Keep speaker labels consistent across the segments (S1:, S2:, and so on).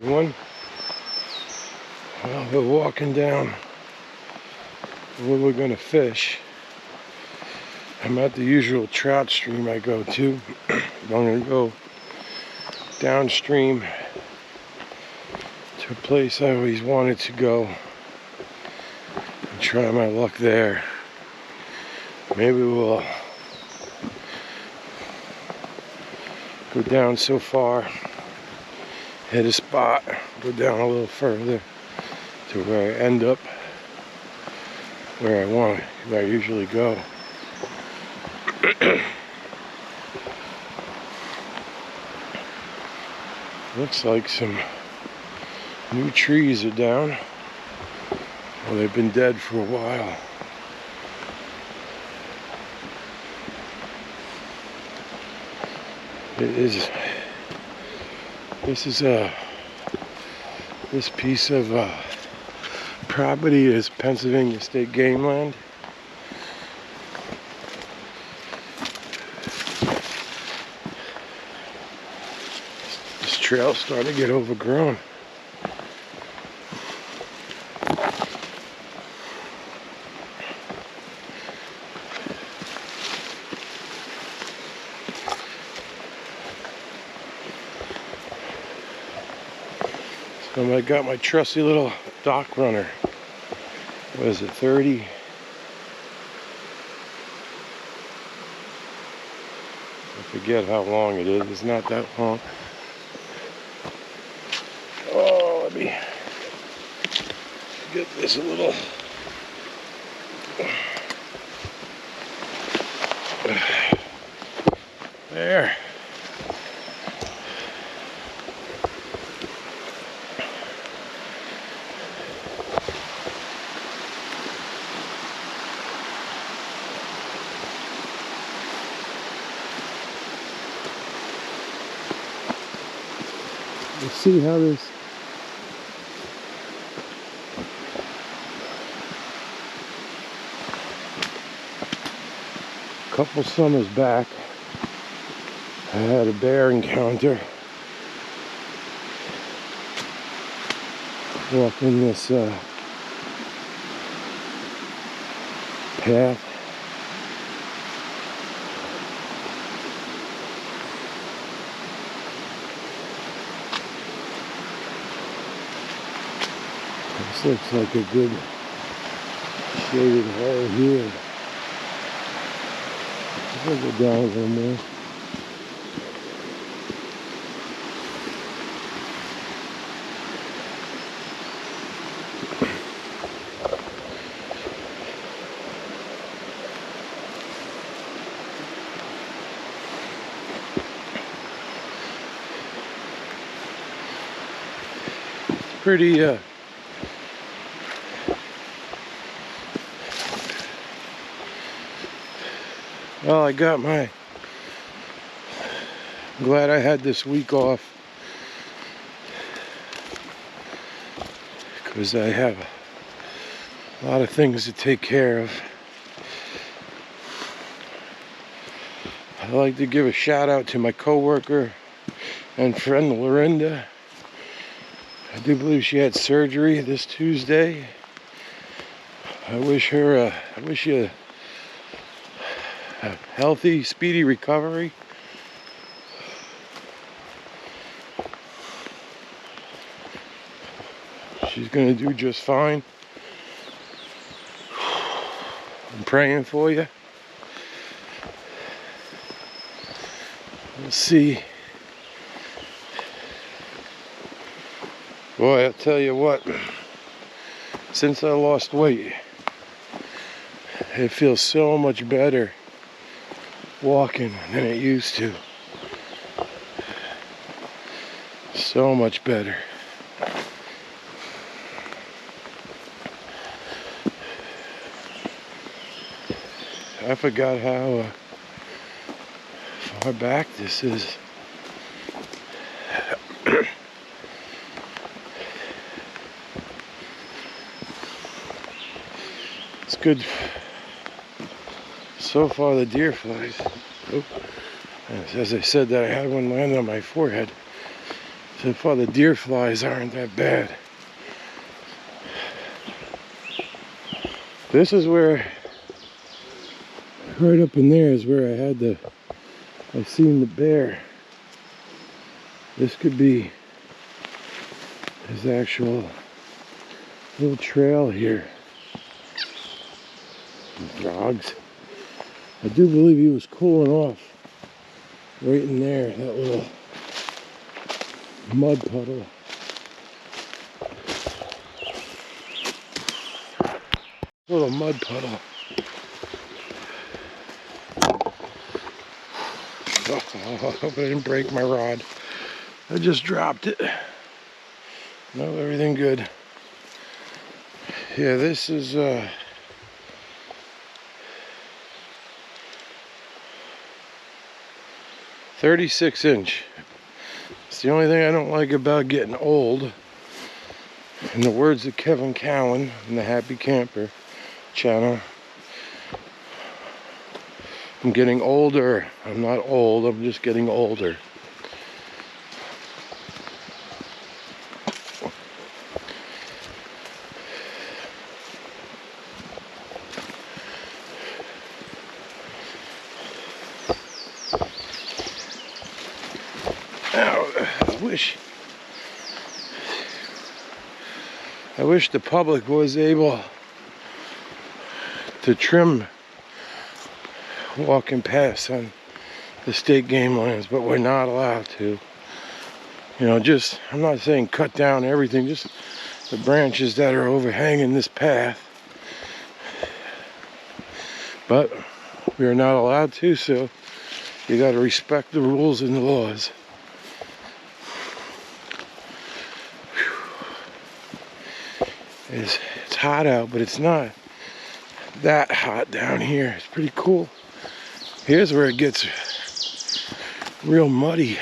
S1: Well, we're walking down where we're gonna fish. I'm at the usual trout stream I go to. I'm gonna go downstream to a place I always wanted to go and try my luck there. Maybe we'll go down so far, hit a spot, go down a little further to where I end up where I usually go. Looks like some new trees are down. Well, they've been dead for a while. This piece of property is Pennsylvania State Game Land. This trail's starting to get overgrown. So I got my trusty little dock runner. What is it, 30? I forget how long it is. It's not that long. Oh, let me get this a little. There. Let's see how this couple summers back I had a bear encounter walking this path. This looks like a good shaded hole here. I'll go down a little more. It's pretty well, I'm glad I had this week off because I have a lot of things to take care of. I'd like to give a shout out to my coworker and friend Lorinda. I do believe she had surgery this Tuesday. I wish you a healthy, speedy recovery. She's gonna do just fine. I'm praying for you. We'll see. Boy, I'll tell you what, since I lost weight, it feels so much better walking than it used to. So much better. I forgot how far back this is. It's good. So far the deer flies. Oh. As I said that I had one land on my forehead. So far the deer flies aren't that bad. This is where, right up in there is where I seen the bear. This could be his actual little trail here. Dogs. I do believe he was cooling off right in there, that little mud puddle. Little mud puddle. Oh, I hope I didn't break my rod. I just dropped it. No, everything good. Yeah, this is 36 inch. It's the only thing I don't like about getting old. In the words of Kevin Cowan in the Happy Camper channel, I'm getting older. I'm not old, I'm just getting older. I wish the public was able to trim walking past on the state game lands, but we're not allowed to. You know, just, I'm not saying cut down everything, just the branches that are overhanging this path. But we are not allowed to, so you got to respect the rules and the laws. It's hot out, but it's not that hot down here. It's pretty cool. Here's where it gets real muddy.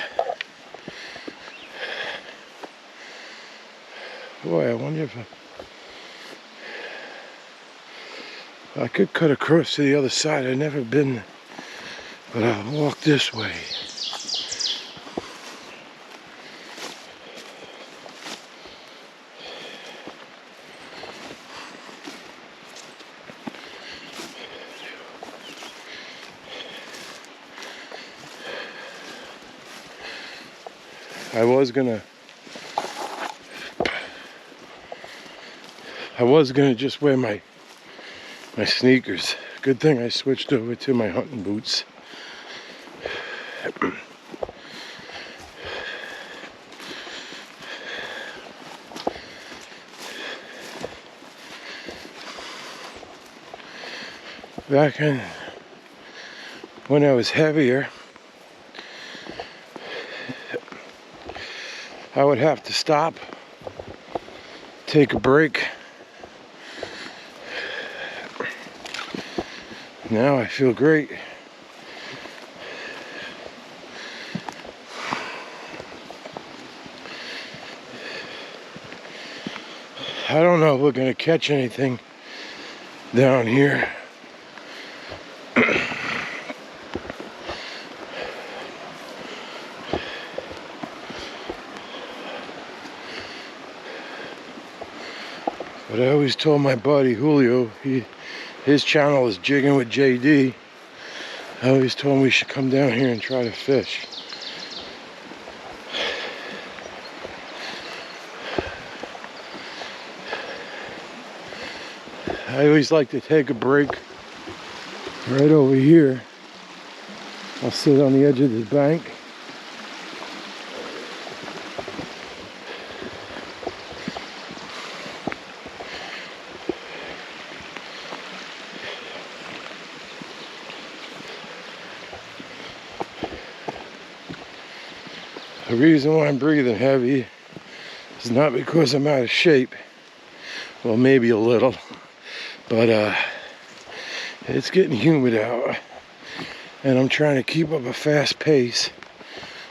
S1: Boy, I wonder if I could cut across to the other side. I've never been, but I'll walk this way. I was gonna just wear my sneakers. Good thing I switched over to my hunting boots. Back when I was heavier, I would have to stop, take a break. Now I feel great. I don't know if we're gonna catch anything down here. But I always told my buddy Julio, his channel is Jigging with JD. I always told him we should come down here and try to fish. I always like to take a break right over here. I'll sit on the edge of the bank. The reason why I'm breathing heavy is not because I'm out of shape. Well, maybe a little, but it's getting humid out, and I'm trying to keep up a fast pace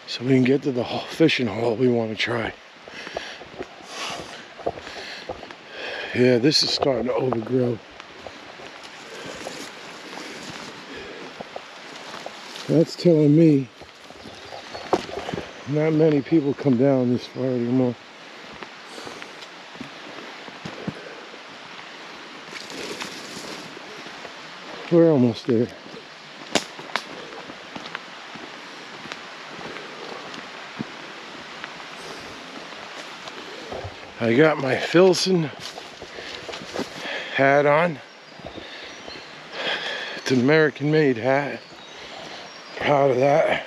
S1: so we can get to the fishing hole we want to try. Yeah, this is starting to overgrow. That's telling me Not many people come down this far anymore. We're almost there. I got my Filson hat on. It's an American-made hat. Proud of that.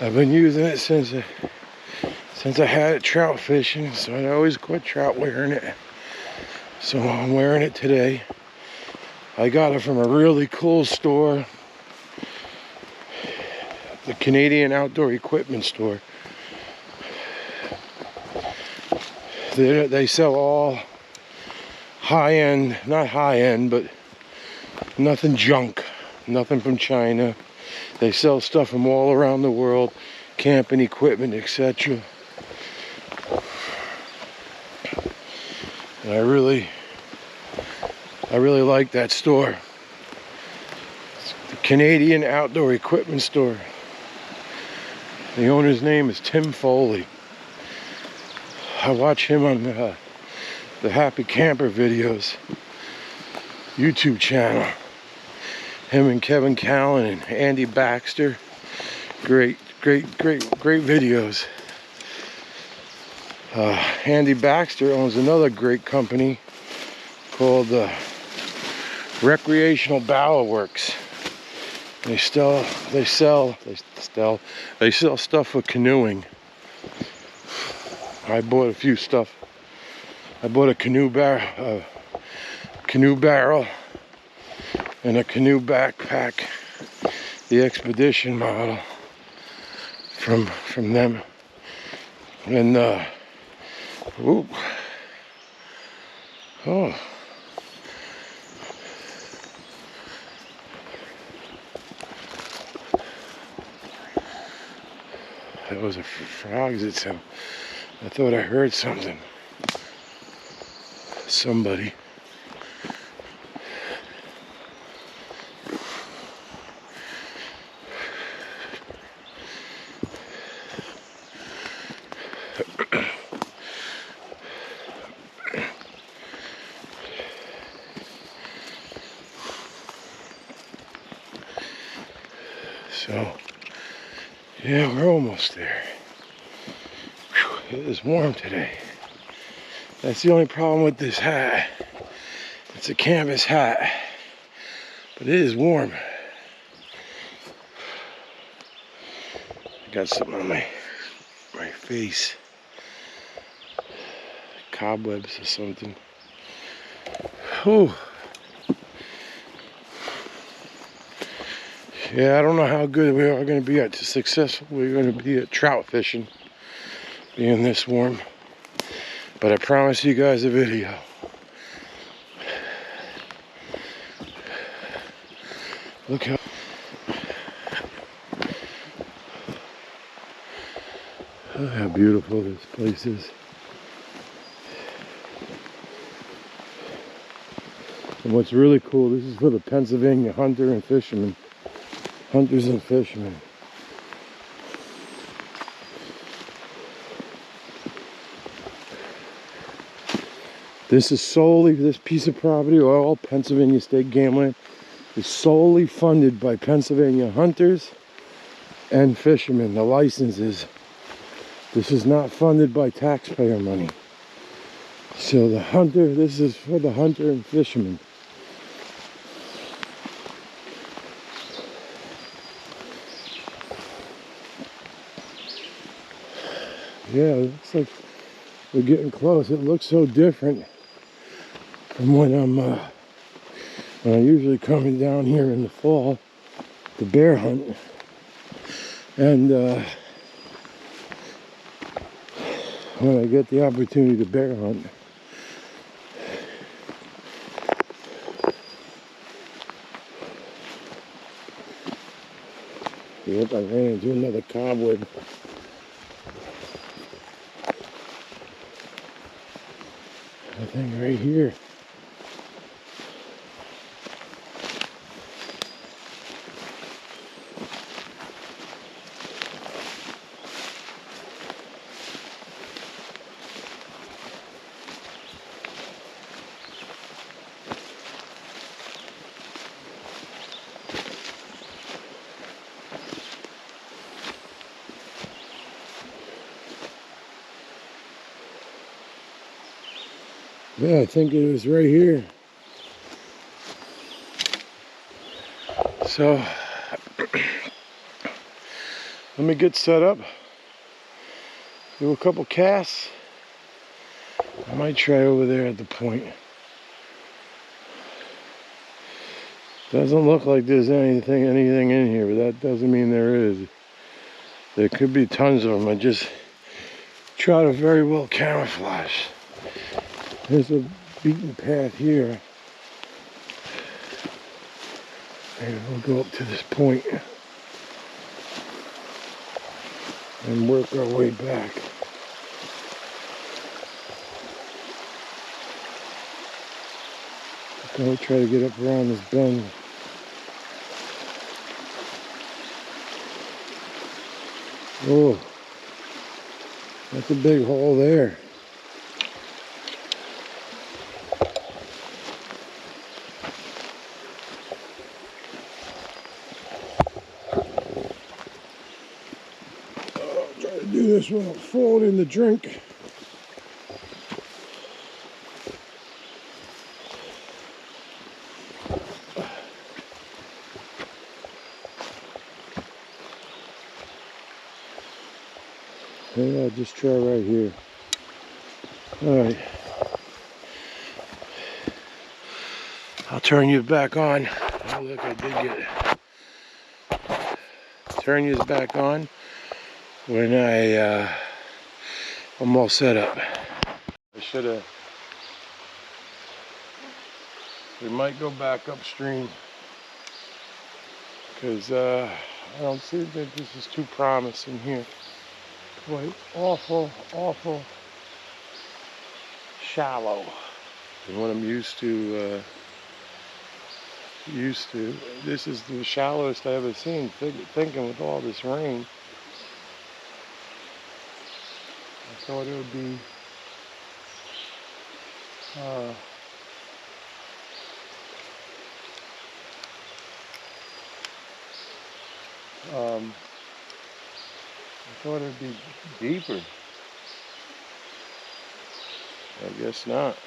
S1: I've been using it since I had it trout fishing, so I always quit trout wearing it. So I'm wearing it today. I got it from a really cool store, the Canadian Outdoor Equipment Store. They sell all high-end, not high-end, but nothing junk, nothing from China. They sell stuff from all around the world, camping equipment, etc. And I really like that store. It's the Canadian Outdoor Equipment Store. The owner's name is Tim Foley. I watch him on the Happy Camper videos YouTube channel. Him and Kevin Callan and Andy Baxter. Great videos. Andy Baxter owns another great company called Recreational Bower Works. They sell stuff for canoeing. I bought a few stuff. I bought a canoe barrel and a canoe backpack, the Expedition model from them. And ooh, oh, that was a frog's it sound. I thought I heard something. Somebody. So, yeah, we're almost there. Whew, it is warm today. That's the only problem with this hat. It's a canvas hat, but it is warm. I got something on my face. Cobwebs or something. Whew. Yeah, I don't know how good we are going to be at successful. We're going to be at trout fishing, being this warm. But I promise you guys a video. Look how beautiful this place is. And what's really cool, this is for the Pennsylvania hunters and fishermen. This piece of property, all Pennsylvania state game land, is solely funded by Pennsylvania hunters and fishermen. The licenses. This is not funded by taxpayer money. So this is for the hunter and fishermen. Yeah, it looks like we're getting close. It looks so different from when I'm usually coming down here in the fall to bear hunt. And when I get the opportunity to bear hunt, yep, I ran into another cobweb. I think right here. Yeah, I think it was right here. So, let me get set up. Do a couple casts. I might try over there at the point. Doesn't look like there's anything in here, but that doesn't mean there is. There could be tons of them. I just try to very well camouflage. There's a beaten path here. And we'll go up to this point and work our way back. I'll try to get up around this bend. Oh, that's a big hole there. I'll try to do this without falling in the drink. Maybe I'll just try right here. Alright. I'll turn you back on. Oh look, I did get it. Turn you back on when I'm all set up. I should have. We might go back upstream because I don't see that this is too promising here. Boy, awful shallow than what I'm used to. This is the shallowest I've ever seen. Thinking with all this rain, I thought it would be I thought it'd be deeper. I guess not.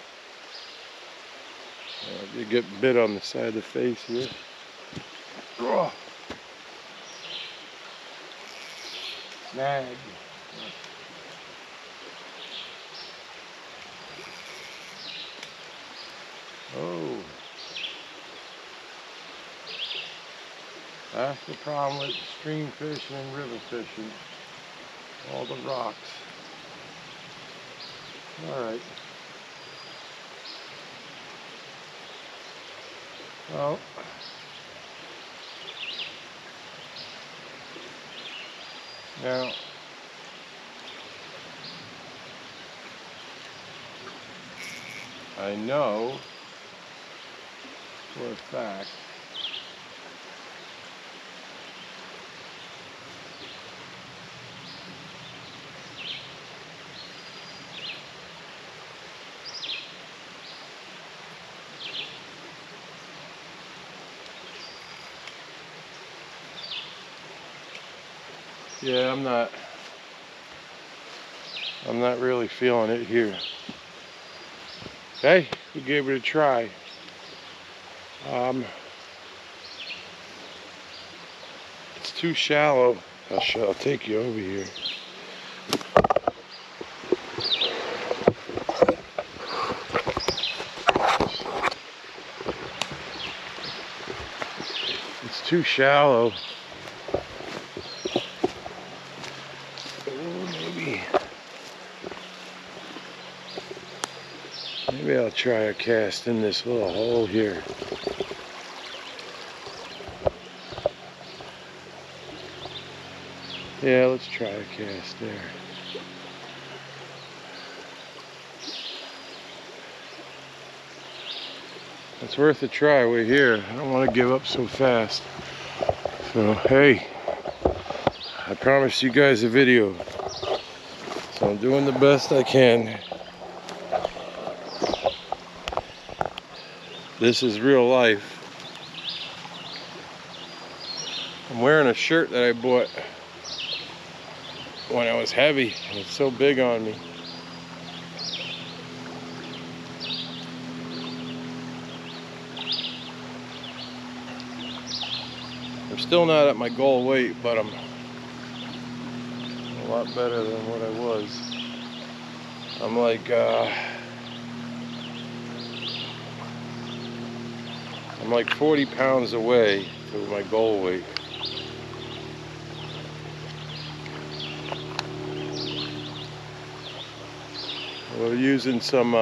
S1: You get bit on the side of the face here. Oh. Snag. Oh. That's the problem with stream fishing and river fishing. All the rocks. Alright. Well. Now. I know for a fact yeah, I'm not really feeling it here. Hey, we gave it a try. It's too shallow. I'll take you over here. It's too shallow. Maybe I'll try a cast in this little hole here. Yeah, let's try a cast there. It's worth a try. We're here. I don't want to give up so fast. So, hey, I promised you guys a video. So I'm doing the best I can. This is real life. I'm wearing a shirt that I bought when I was heavy, and it's so big on me. still not at my goal weight, but I'm a lot better than what I was. I'm like, I'm like 40 pounds away to my goal weight. We're using some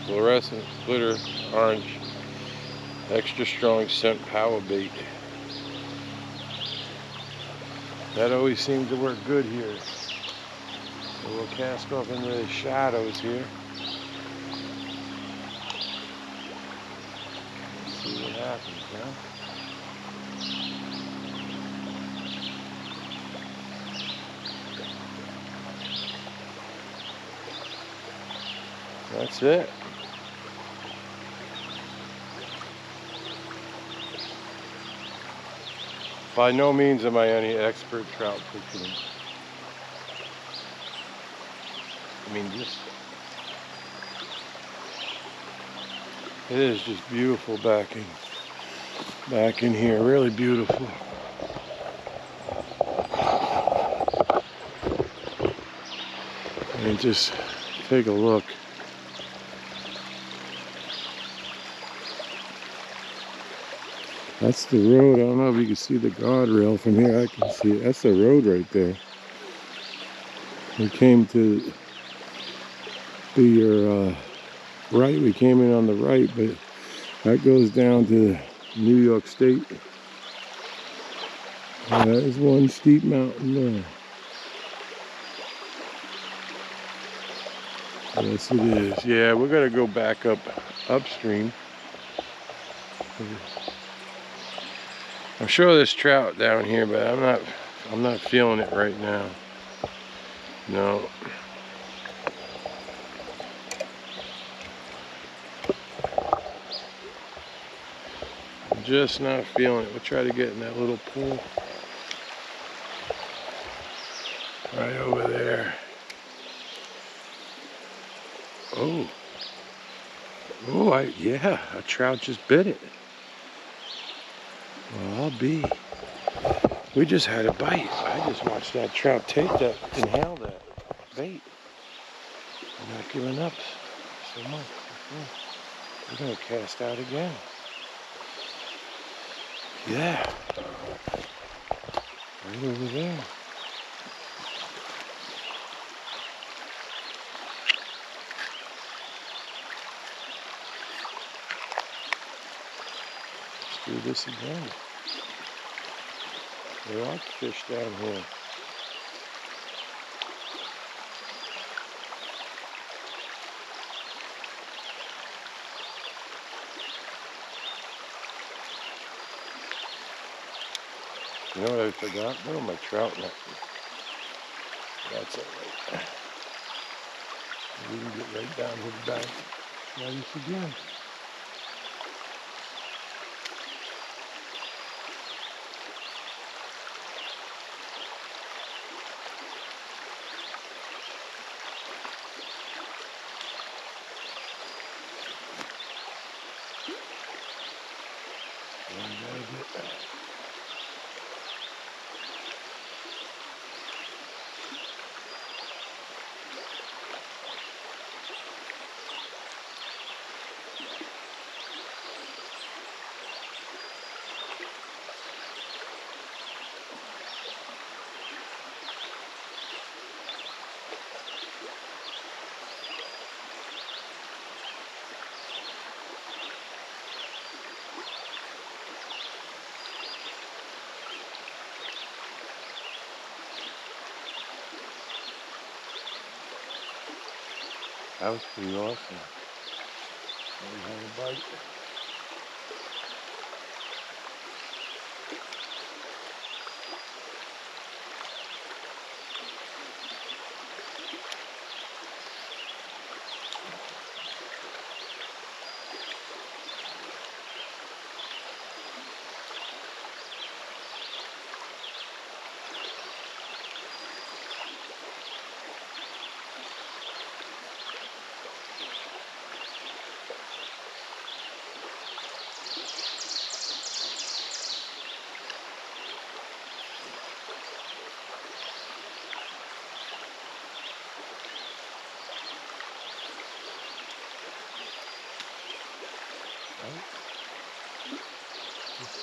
S1: fluorescent glitter orange extra strong scent power bait. That always seems to work good here. So we'll cast off into the shadows here. Let's see what happens now. That's it. By no means am I any expert trout fishing. I mean, it is just beautiful back in here, really beautiful. And just take a look. That's the road. I don't know if you can see the guardrail from here. I can see it. That's the road right there. We came to your right. We came in on the right, but that goes down to New York State. There's one steep mountain there. Yes, it is. Yeah, we're gonna go back upstream. I'm sure there's trout down here, but I'm not feeling it right now. No. I'm just not feeling it. We'll try to get in that little pool. Right over there. Oh. Oh, yeah, a trout just bit it. Well, we just had a bite. I just watched that trout take that, inhale that bait. I'm not giving up so much. We're gonna cast out again. Yeah. Right over there. Let's do this again. There are fish down here. You know what I forgot? Where are my trout net? That's all right. We can get right down to the bank. Try this again. That was pretty awesome. We had a bite.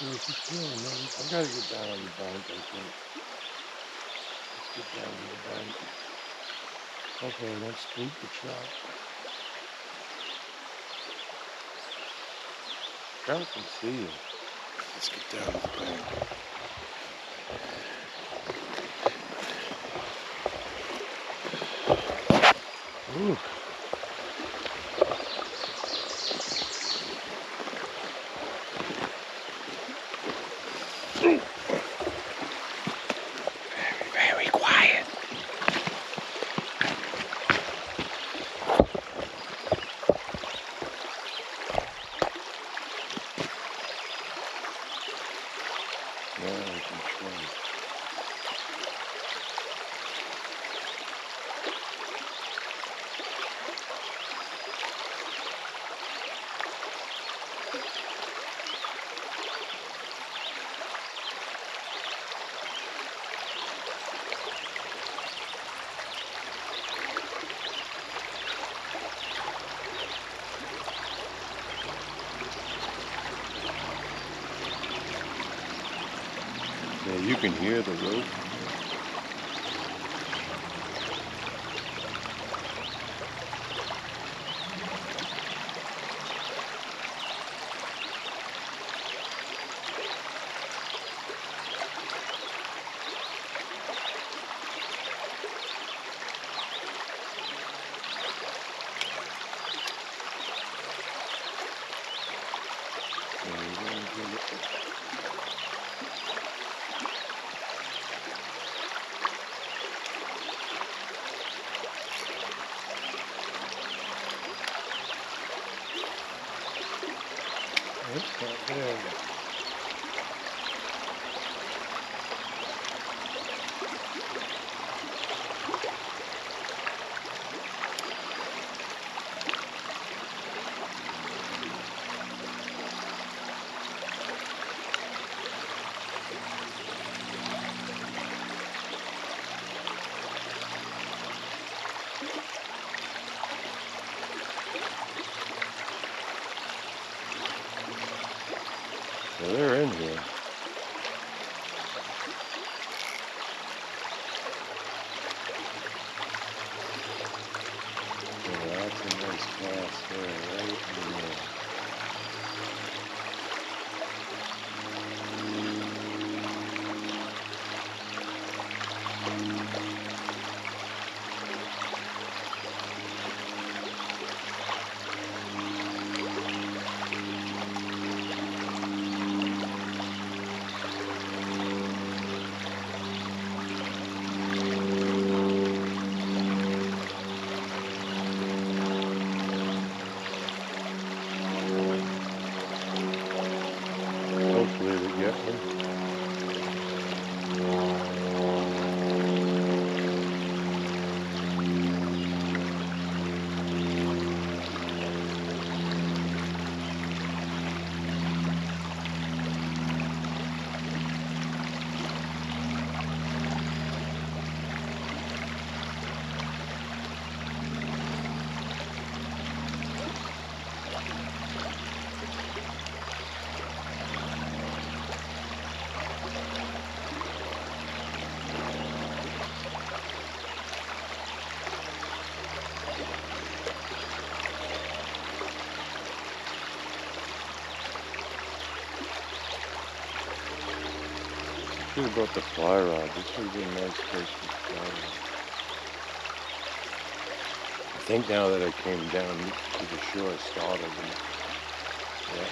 S1: Where's she chilling, man? I gotta get down on the bank, I think. Let's get down on the bank. Hopefully I don't spook the trout. Trout can see you. Let's get down to the bank. Ooh. Very quiet. Now we can try. Yeah, you can hear the rope. It's not there. Well, they're in here. Yeah, that's a nice cast there, right in there. Hopefully we get one. Should have brought the fly rod. This would be a nice place for the fly rod. I think now that I came down to the shore, I started them. Yeah.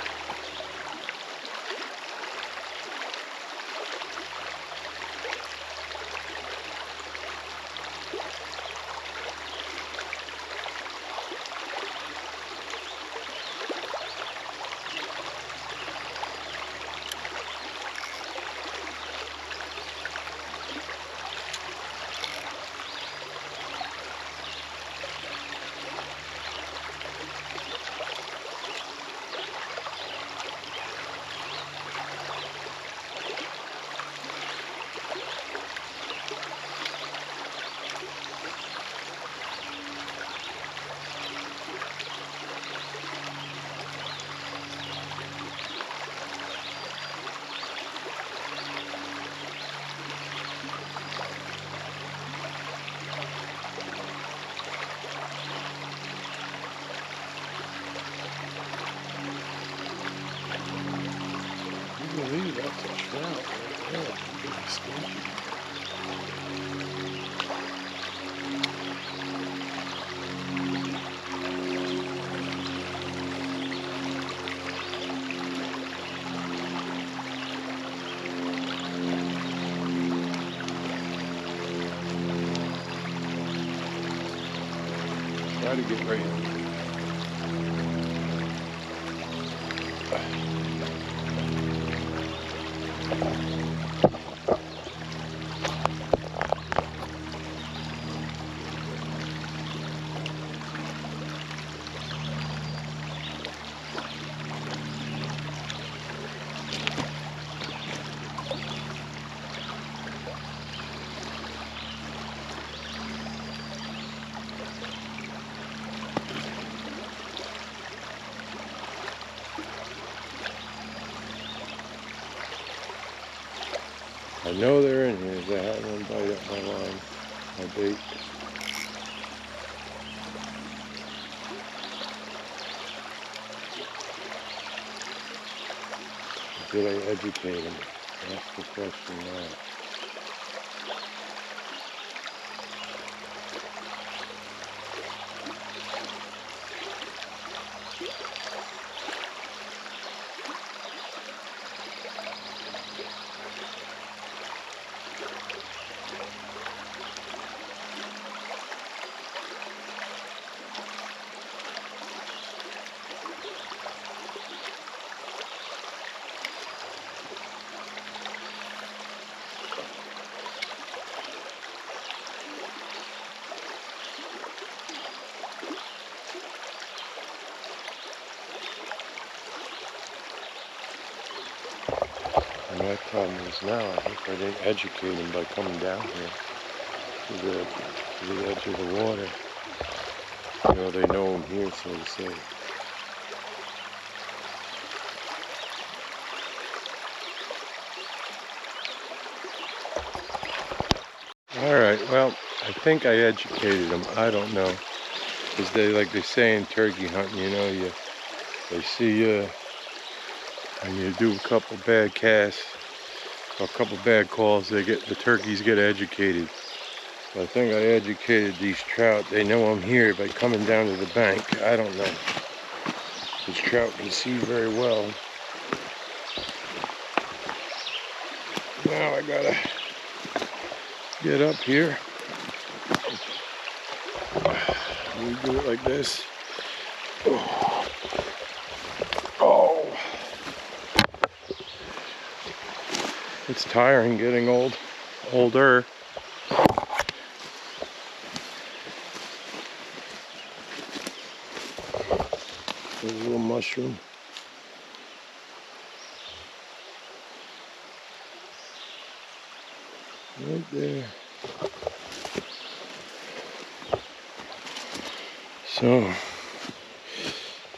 S1: Try to get right. I know they're in here. They had one bite up my line, my bait. Did I educate them? That's the question now. And my problem is now, I think I didn't educate them by coming down here to the edge of the water. You know, they know I'm here, so to say. Alright, well, I think I educated them. I don't know. Because they, like they say in turkey hunting, you know, they see you and you do a couple bad casts, or a couple bad calls, the turkeys get educated. So I think I educated these trout. They know I'm here by coming down to the bank. I don't know. These trout can see very well. Now I gotta get up here. We do it like this. Oh. It's tiring getting older. There's a little mushroom. Right there. So,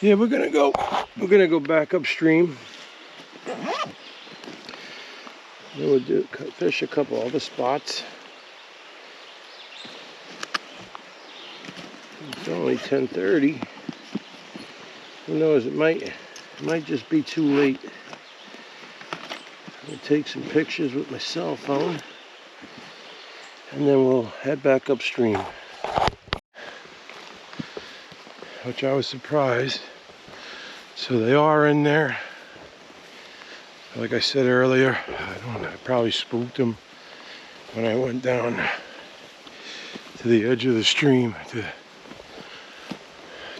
S1: yeah, we're gonna go back upstream. Then we'll fish a couple other spots. It's only 10:30. Who knows? It might just be too late. I'll take some pictures with my cell phone, and then we'll head back upstream. Which I was surprised. So they are in there. Like I said earlier, I probably spooked them when I went down to the edge of the stream to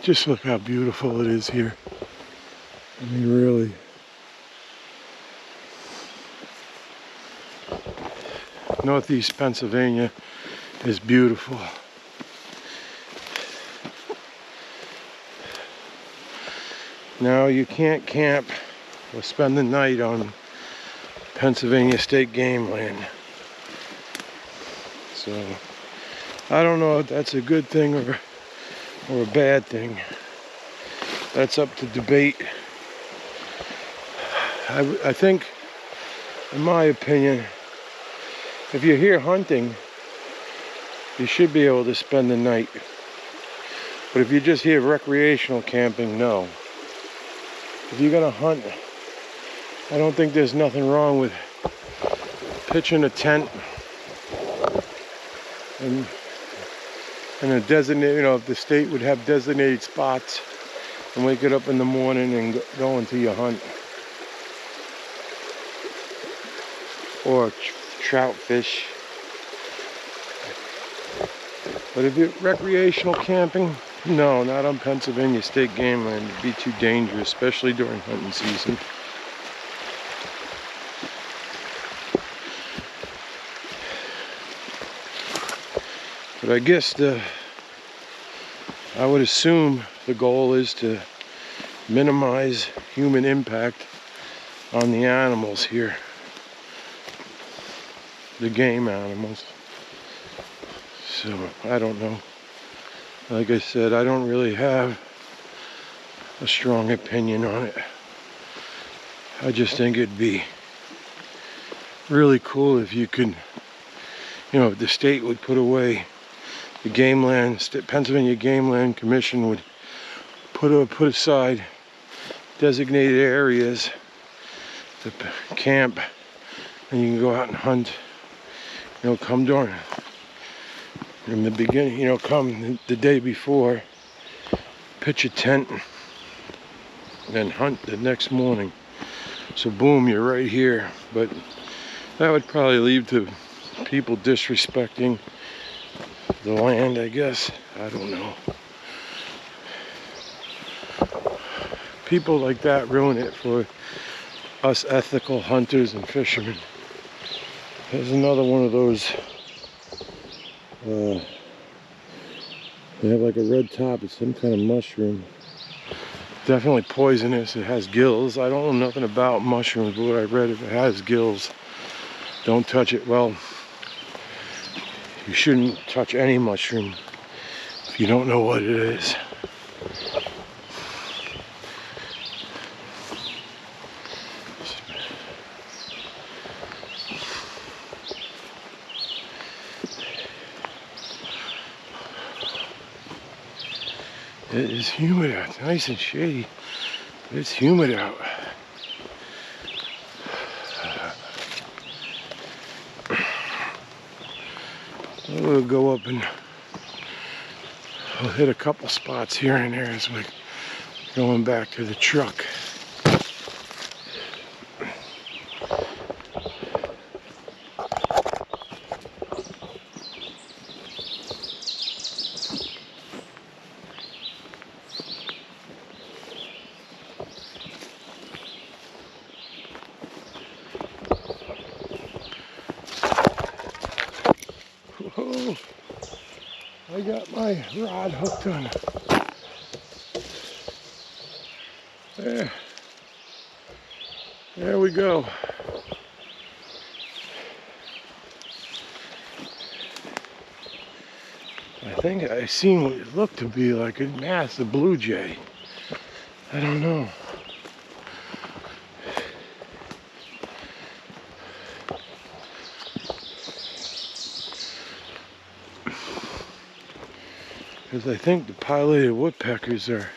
S1: just look how beautiful it is here. I mean, really. Northeast Pennsylvania is beautiful. Now you can't camp or spend the night on Pennsylvania state game land. So I don't know if that's a good thing or a bad thing. That's up to debate. I think, in my opinion, if you're here hunting, you should be able to spend the night. But if you're just here recreational camping, no. If you're gonna hunt, I don't think there's nothing wrong with pitching a tent and a designated, you know, if the state would have designated spots, and wake it up in the morning and go into your hunt. Or trout fish. But if you're recreational camping, No, not on Pennsylvania state game land. It'd be too dangerous, especially during hunting season. But I guess I would assume the goal is to minimize human impact on the animals here. The game animals. So, I don't know. Like I said, I don't really have a strong opinion on it. I just think it'd be really cool if you could, if the state would put away the game land, Pennsylvania Game Land Commission would put aside designated areas to camp, and you can go out and hunt. Come during in the beginning. Come the day before, pitch a tent, and hunt the next morning. So boom, you're right here. But that would probably lead to people disrespecting the land, I guess. I don't know. People like that ruin it for us ethical hunters and fishermen. There's another one of those. They have like a red top. It's some kind of mushroom. Definitely poisonous. It has gills. I don't know nothing about mushrooms, but what I read, if it has gills, don't touch it. Well, you shouldn't touch any mushroom if you don't know what it is. It is humid out. It's nice and shady, but it's humid out. We'll go up and we'll hit a couple spots here and there as we're going back to the truck. Whoa, I got my rod hooked on it. There we go. I think I seen what it looked to be like a massive blue jay. I don't know. Because I think the pileated woodpeckers are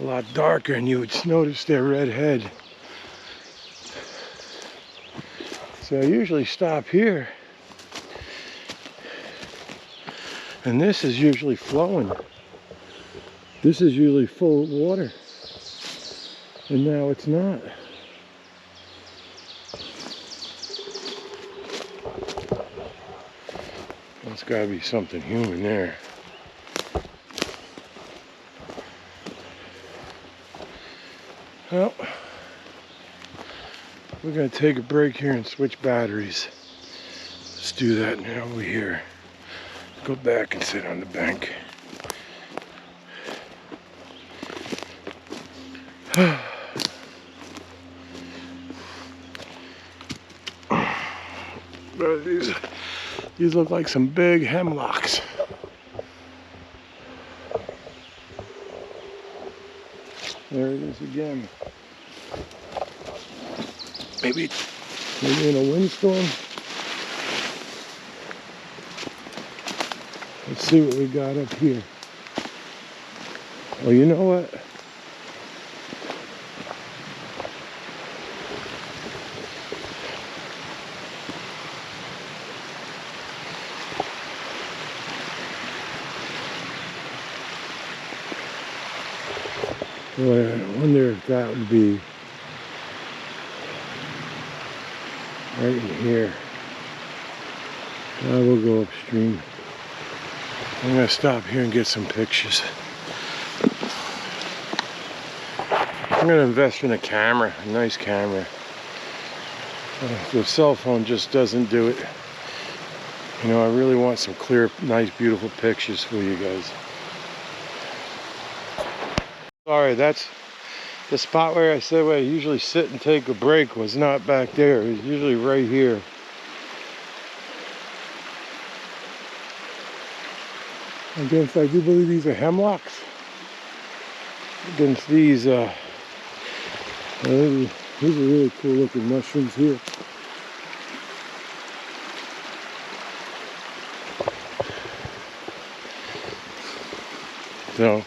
S1: a lot darker, and you would notice their red head. So I usually stop here, and this is usually flowing. This is usually full of water, and now it's not. There's got to be something human there. Well, we're going to take a break here and switch batteries. Let's do that now. We're here. Go back and sit on the bank. These look like some big hemlocks. There it is again. Maybe in a windstorm. Let's see what we got up here. Well, you know what? Boy, I wonder if that would be right in here. I will go upstream. I'm gonna stop here and get some pictures. I'm gonna invest in a camera, a nice camera. The cell phone just doesn't do it. You know, I really want some clear, nice, beautiful pictures for you guys. Sorry, that's the spot where I said where I usually sit and take a break was not back there. It was usually right here. Against, I do believe these are hemlocks. Against these, these are really cool looking mushrooms here. So,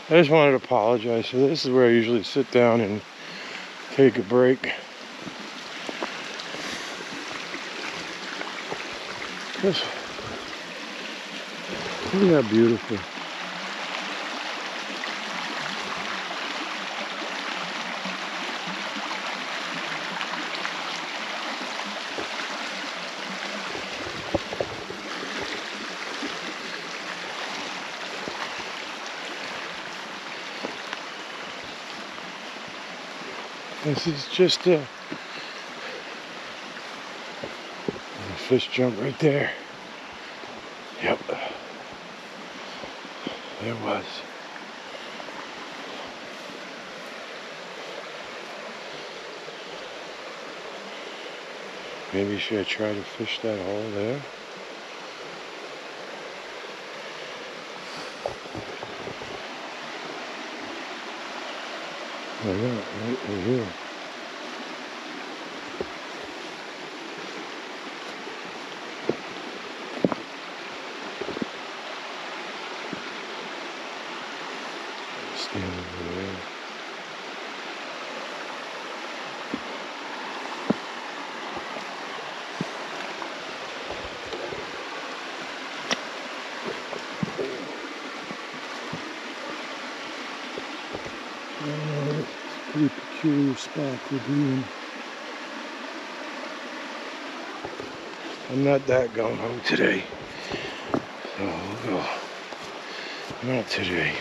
S1: I just wanted to apologize. So this is where I usually sit down and take a break. Just, isn't that beautiful? This is just a fish jump right there. Yep, there was. Maybe should I try to fish that hole there? Why not? Right here. Stand over there. Pretty peculiar spot to be in. I'm not that gung-ho today, so we'll go. Not today.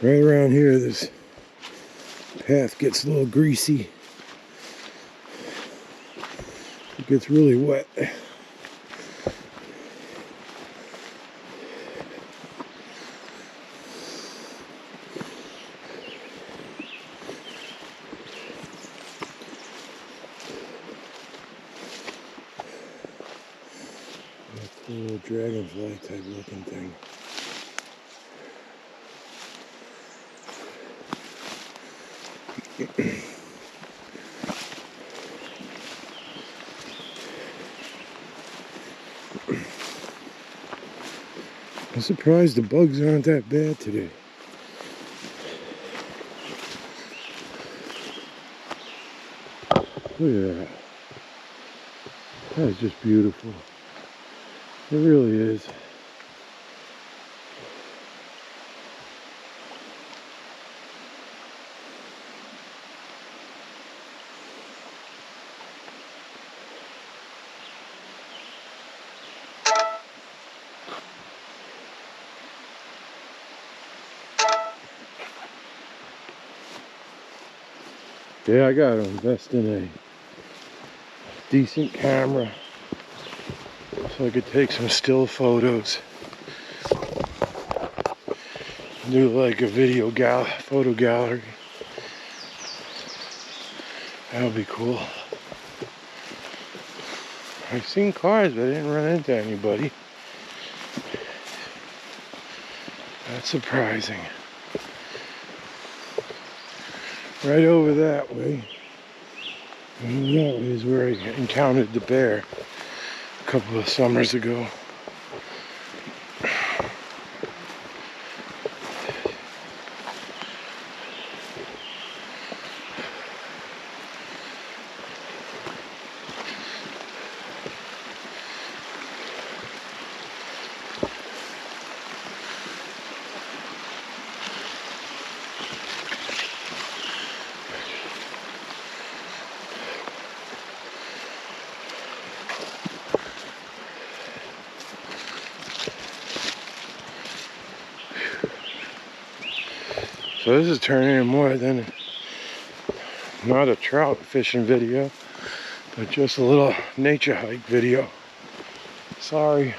S1: Right around here, this path gets a little greasy. It gets really wet. That's a little dragonfly type looking thing. I'm surprised the bugs aren't that bad today. Look at that. That is just beautiful. It really is. Yeah, I gotta invest in a decent camera so I could take some still photos. Do like a photo gallery. That would be cool. I've seen cars, but I didn't run into anybody. That's surprising. Right over that way. And that is where I encountered the bear a couple of summers ago. So this is turning into more than not a trout fishing video, but just a little nature hike video. Sorry,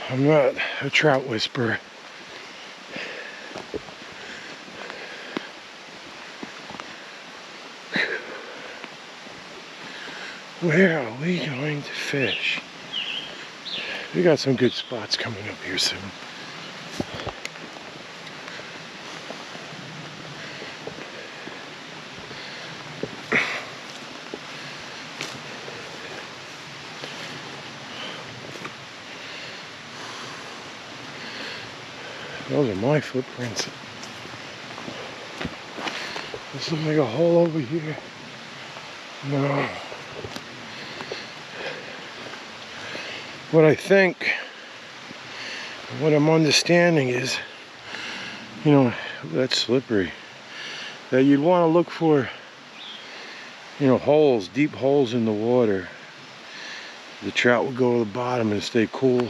S1: I'm not a trout whisperer. Where are we going to fish? We got some good spots coming up here soon. Those are my footprints. This looks like a hole over here. No. What I think, what I'm understanding is, you know, that's slippery. That you'd want to look for, you know, holes, deep holes in the water. The trout would go to the bottom and stay cool.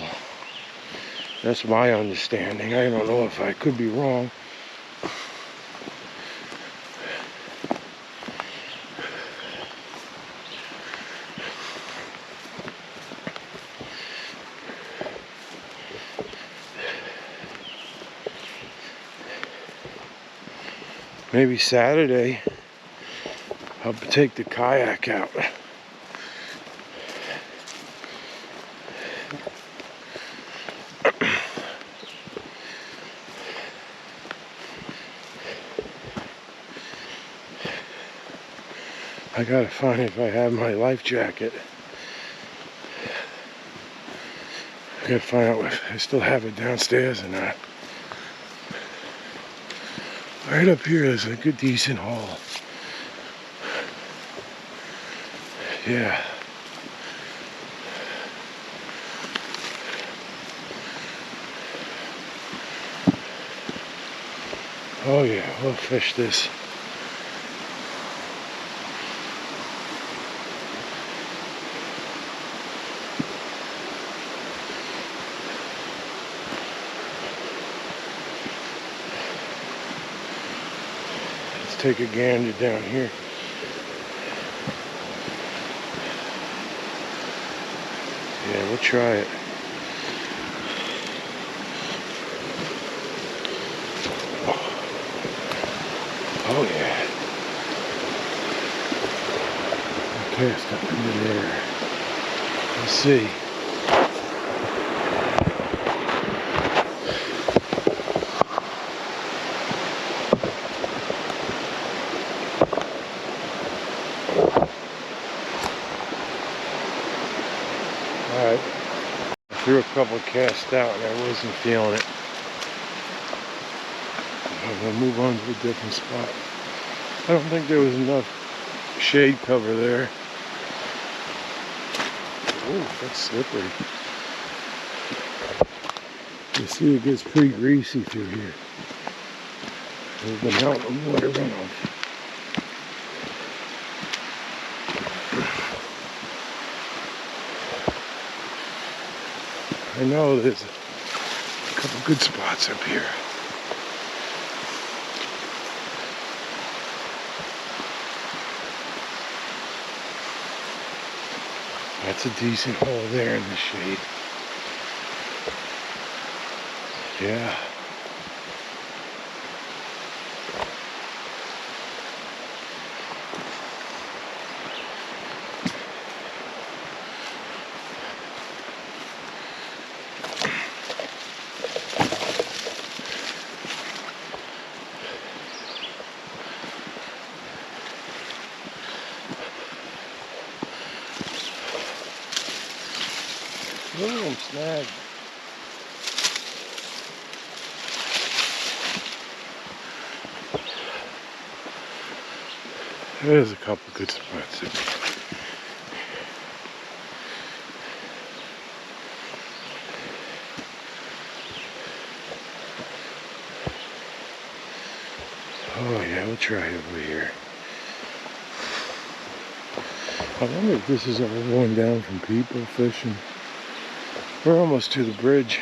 S1: That's my understanding. I don't know if I could be wrong. Maybe Saturday, I'll take the kayak out. I gotta find if I have my life jacket. I gotta find out if I still have it downstairs or not. Right up here is a good decent hole. Yeah. Oh yeah, we'll fish this. Take a gander down here. Yeah, we'll try it. Oh yeah. Okay, it's got in there. Let's see. Alright, I threw a couple casts out and I wasn't feeling it. I'm going to move on to a different spot. I don't think there was enough shade cover there. Ooh, that's slippery. You see it gets pretty greasy through here. There's the mountain water runoff. I know there's a couple good spots up here. That's a decent hole there in the shade. Yeah. Oh, I'm snagged. There's a couple good spots. Oh yeah, we'll try over here. I wonder if this is all going down from people fishing. We're almost to the bridge,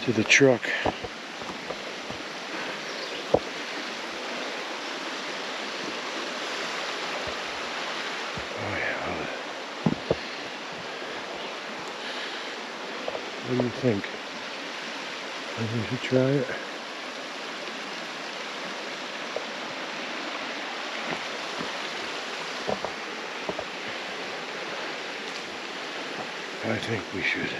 S1: to the truck. Oh yeah. What do you think? Maybe we should try it. I think we should.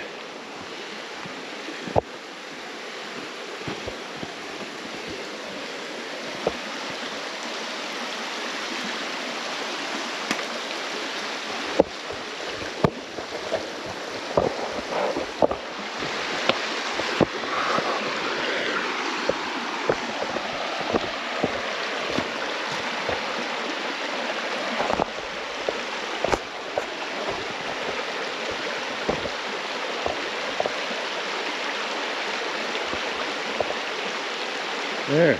S1: There.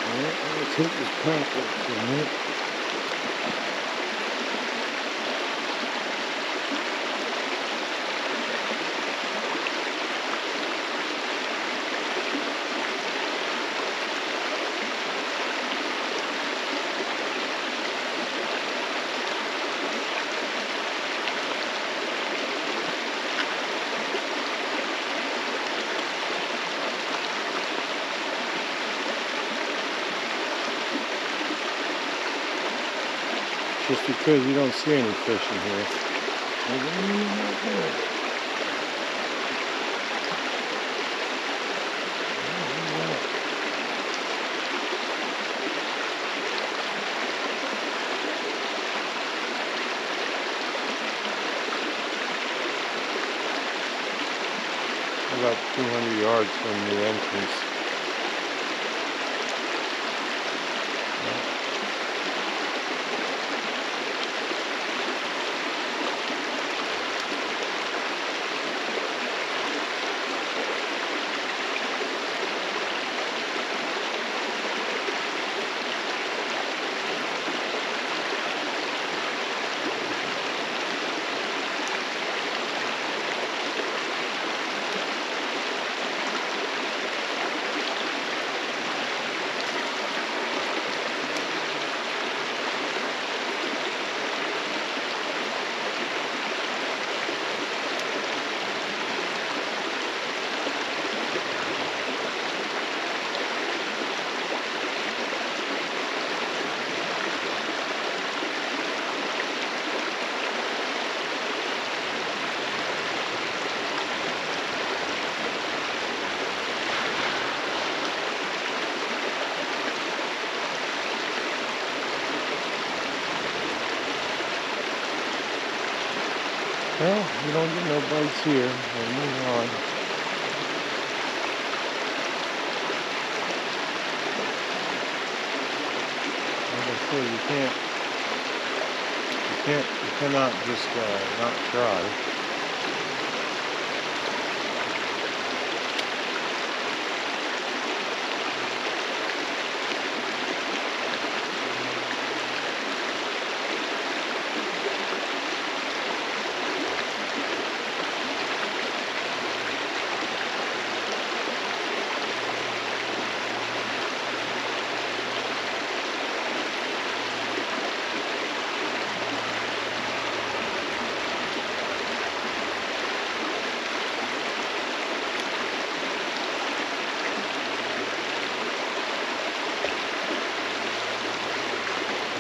S1: Alright, let's hit this pump for a minute. Just because you don't see any fish in here. About 200 yards from the entrance. Well, we don't get no bites here. We'll move on. Like I said, you cannot just not try.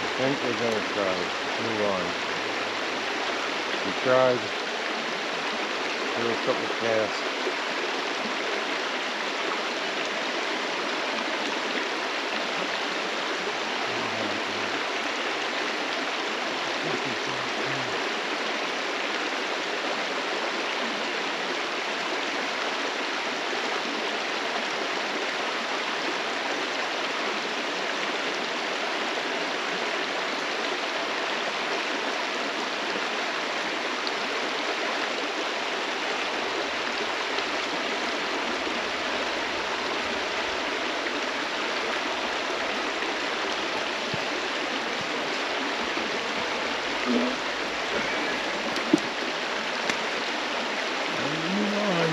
S1: I think we're going to try it. Move on. We tried. Do a couple casts. Move on.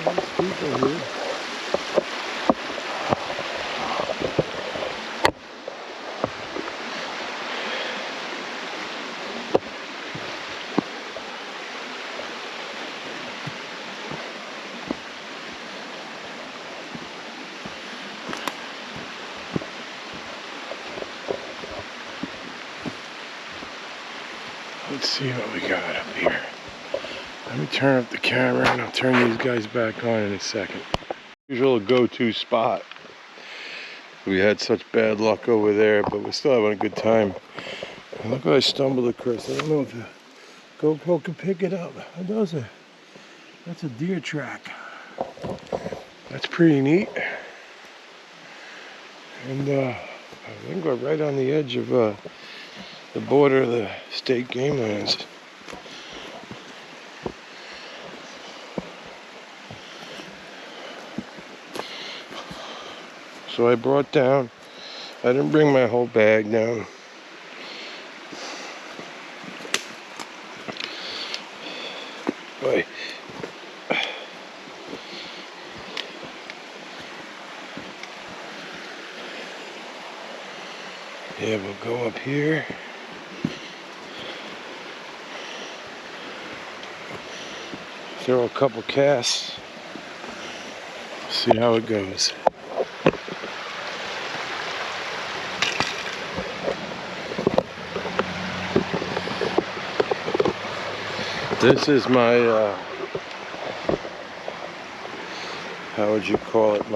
S1: There's people here. Let's see what we got up here. Let me turn up the camera and I'll turn these guys back on in a second. Usual go-to spot. We had such bad luck over there, but we're still having a good time. And look what I stumbled across. I don't know if the GoPro can pick it up. It does it. That's a deer track. That's pretty neat. And I think we're right on the edge of the border of the state game lands. So I brought down, I didn't bring my whole bag down. But yeah, we'll go up here. Throw a couple casts. See how it goes. This is my, how would you call it,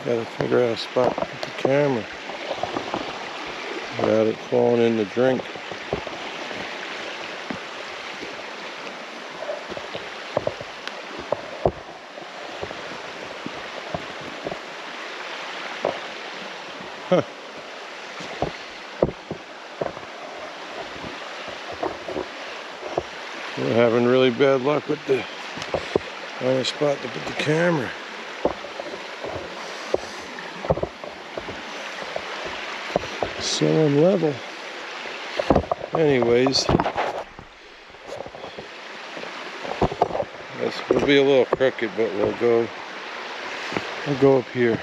S1: gotta figure out a spot to put the camera without it falling in the drink. Huh. We're having really bad luck with the on a spot to put the camera. So unlevel. Anyways, we'll be a little crooked, but we'll go up here.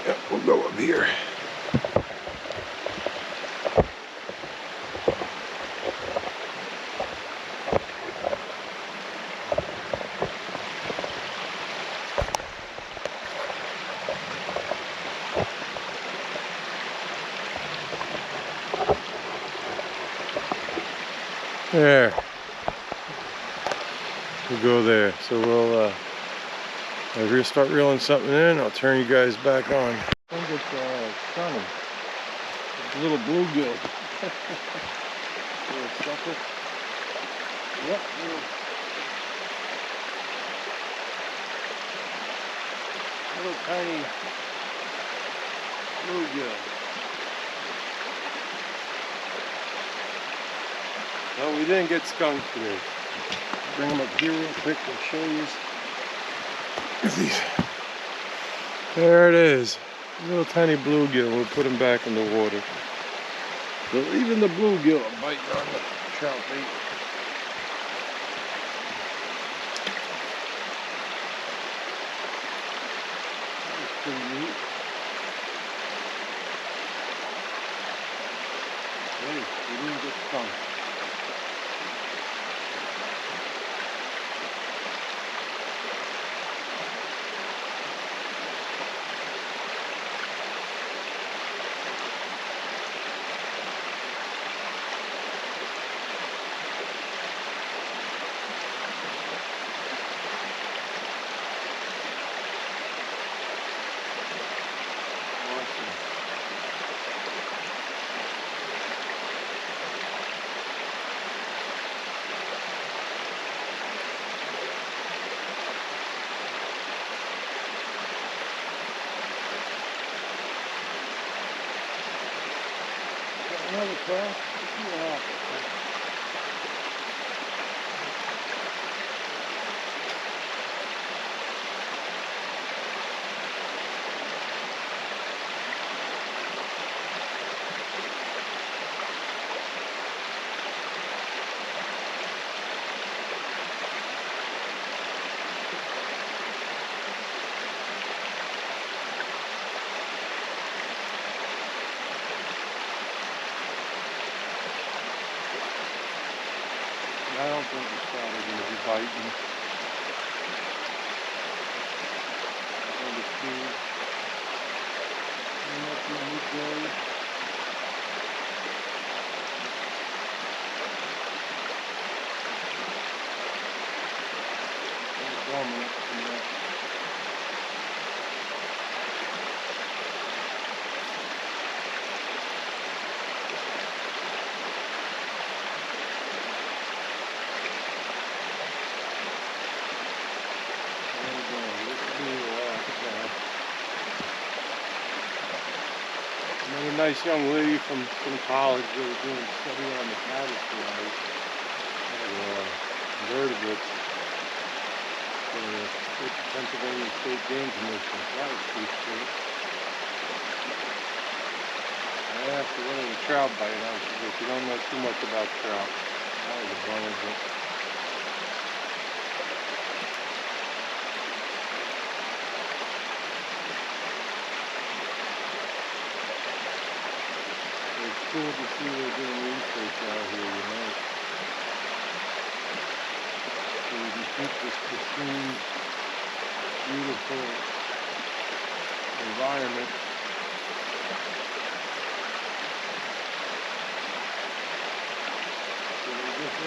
S1: Yep, we'll go up here. There. We'll go there. So we'll start reeling something in. I'll turn you guys back on. I think it's stunning. It's a little bluegill. Little sucker. Yep. Little tiny bluegill. No, we didn't get skunked today. Bring them up here real quick and show you. There it is. Little tiny bluegill. We'll put them back in the water. So even the bluegill are biting on the trout bait. That's pretty neat. Hey, we didn't get skunked. Another crack. Let's see what happens. I don't think it's probably going to be biting. I think it's too much in midday. It's warming up from that. Another nice young lady from college that was doing study on the caddisflies and invertebrates for the Pennsylvania State Game Commission. That was pretty cool. I asked her what are the trout biting on. She goes, you don't know too much about trout. That was a bummer, but it's cool to see they're doing research out here, you know. So we can keep this pristine, beautiful environment. So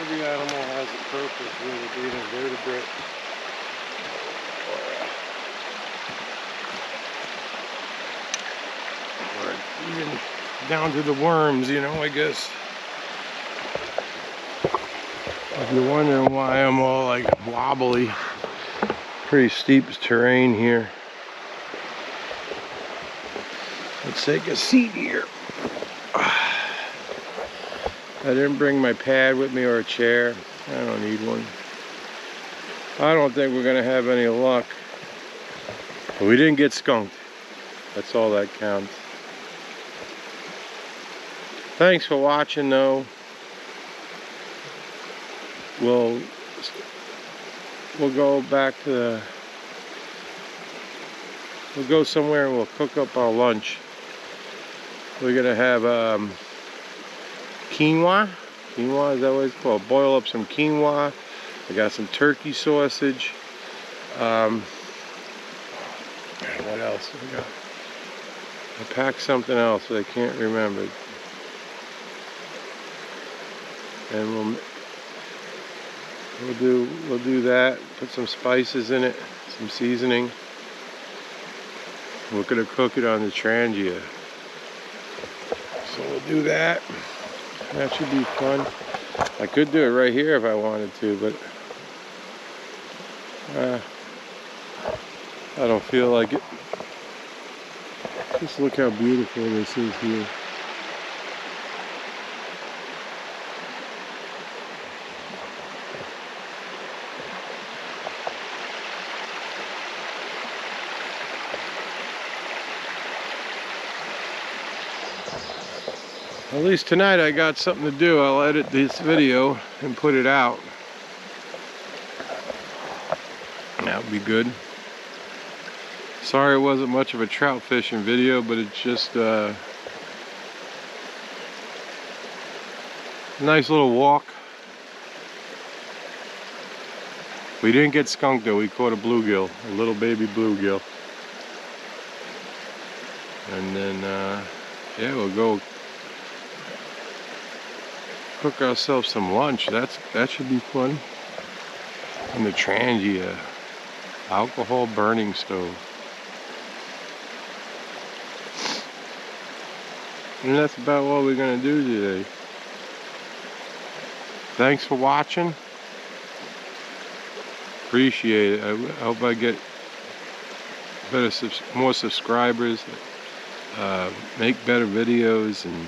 S1: every animal has a purpose, whether it be an invertebrate or even down to the worms, you know, I guess. If you're wondering why I'm all like wobbly, pretty steep terrain here. Let's take a seat here. I didn't bring my pad with me or a chair. I don't need one. I don't think we're gonna have any luck. But we didn't get skunked. That's all that counts. Thanks for watching though. We'll go back to we'll go somewhere and we'll cook up our lunch. We're gonna have quinoa. Quinoa, is that what it's called? Boil up some quinoa. I got some turkey sausage. What else I got? I packed something else that I can't remember. And we'll do that. Put some spices in it, some seasoning. We're gonna cook it on the Trangia. So we'll do that. That should be fun. I could do it right here if I wanted to, but I don't feel like it. Just look how beautiful this is here. At least tonight I got something to do. I'll edit this video and put it out. That would be good. Sorry it wasn't much of a trout fishing video, but it's just a nice little walk. We didn't get skunked though. We caught a bluegill, a little baby bluegill. And then, yeah, we'll go cook ourselves some lunch. That should be fun. And the Trangia alcohol burning stove. And that's about what we're gonna do today. Thanks for watching. Appreciate it. I hope I get more subscribers, make better videos, and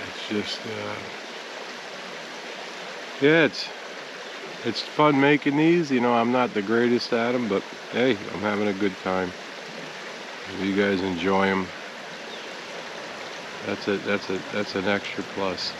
S1: It's just, yeah, it's fun making these. You know, I'm not the greatest at them, but hey, I'm having a good time. If you guys enjoy them, that's an extra plus.